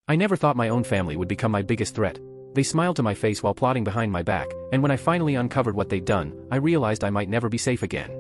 I never thought my own family would become my biggest threat. They smiled to my face while plotting behind my back, and when I finally uncovered what they'd done, I realized I might never be safe again.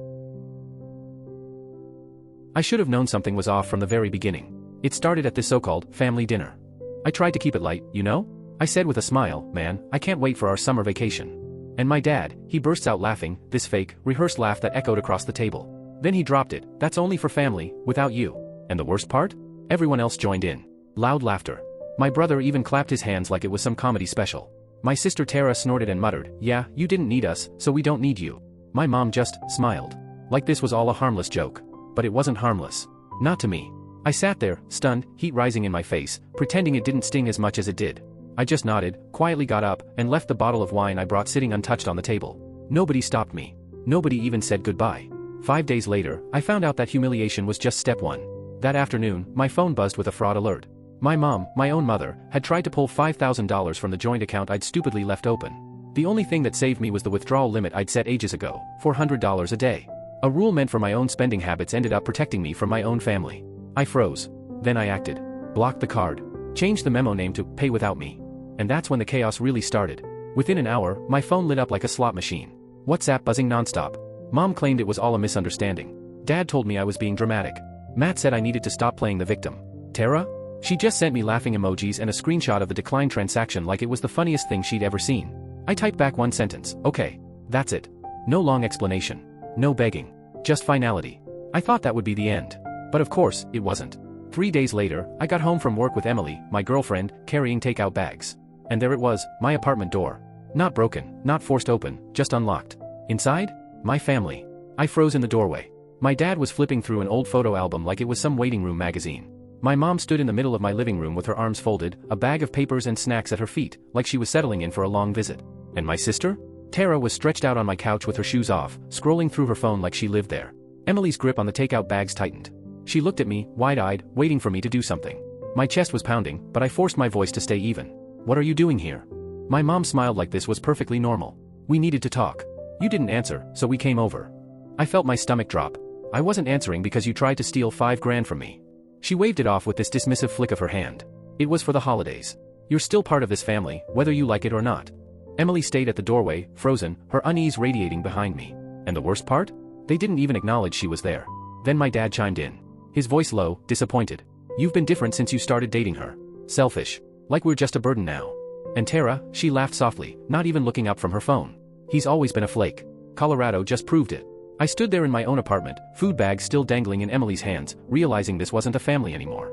I should have known something was off from the very beginning. It started at this so-called family dinner. I tried to keep it light, you know? I said with a smile, man, I can't wait for our summer vacation. And my dad, he bursts out laughing, this fake, rehearsed laugh that echoed across the table. Then he dropped it, that's only for family, without you. And the worst part? Everyone else joined in. Loud laughter. My brother even clapped his hands like it was some comedy special. My sister Tara snorted and muttered, yeah, you didn't need us, so we don't need you. My mom just smiled. Like this was all a harmless joke. But it wasn't harmless. Not to me. I sat there, stunned, heat rising in my face, pretending it didn't sting as much as it did. I just nodded, quietly got up, and left the bottle of wine I brought sitting untouched on the table. Nobody stopped me. Nobody even said goodbye. 5 days later, I found out that humiliation was just step one. That afternoon, my phone buzzed with a fraud alert. My mom, my own mother, had tried to pull $5,000 from the joint account I'd stupidly left open. The only thing that saved me was the withdrawal limit I'd set ages ago, $400 a day. A rule meant for my own spending habits ended up protecting me from my own family. I froze. Then I acted. Blocked the card. Changed the memo name to Pay Without Me. And that's when the chaos really started. Within an hour, my phone lit up like a slot machine. WhatsApp buzzing nonstop. Mom claimed it was all a misunderstanding. Dad told me I was being dramatic. Matt said I needed to stop playing the victim. Tara? She just sent me laughing emojis and a screenshot of the declined transaction like it was the funniest thing she'd ever seen. I typed back one sentence, okay. That's it. No long explanation. No begging. Just finality. I thought that would be the end. But of course, it wasn't. 3 days later, I got home from work with Emily, my girlfriend, carrying takeout bags. And there it was, my apartment door. Not broken, not forced open, just unlocked. Inside? My family. I froze in the doorway. My dad was flipping through an old photo album like it was some waiting room magazine. My mom stood in the middle of my living room with her arms folded, a bag of papers and snacks at her feet, like she was settling in for a long visit. And my sister? Tara was stretched out on my couch with her shoes off, scrolling through her phone like she lived there. Emily's grip on the takeout bags tightened. She looked at me, wide-eyed, waiting for me to do something. My chest was pounding, but I forced my voice to stay even. What are you doing here? My mom smiled like this was perfectly normal. We needed to talk. You didn't answer, so we came over. I felt my stomach drop. I wasn't answering because you tried to steal $5 grand from me. She waved it off with this dismissive flick of her hand. It was for the holidays. You're still part of this family, whether you like it or not. Emily stayed at the doorway, frozen, her unease radiating behind me. And the worst part? They didn't even acknowledge she was there. Then my dad chimed in. His voice low, disappointed. You've been different since you started dating her. Selfish. Like we're just a burden now. And Tara, she laughed softly, not even looking up from her phone. He's always been a flake. Colorado just proved it. I stood there in my own apartment, food bags still dangling in Emily's hands, realizing this wasn't a family anymore.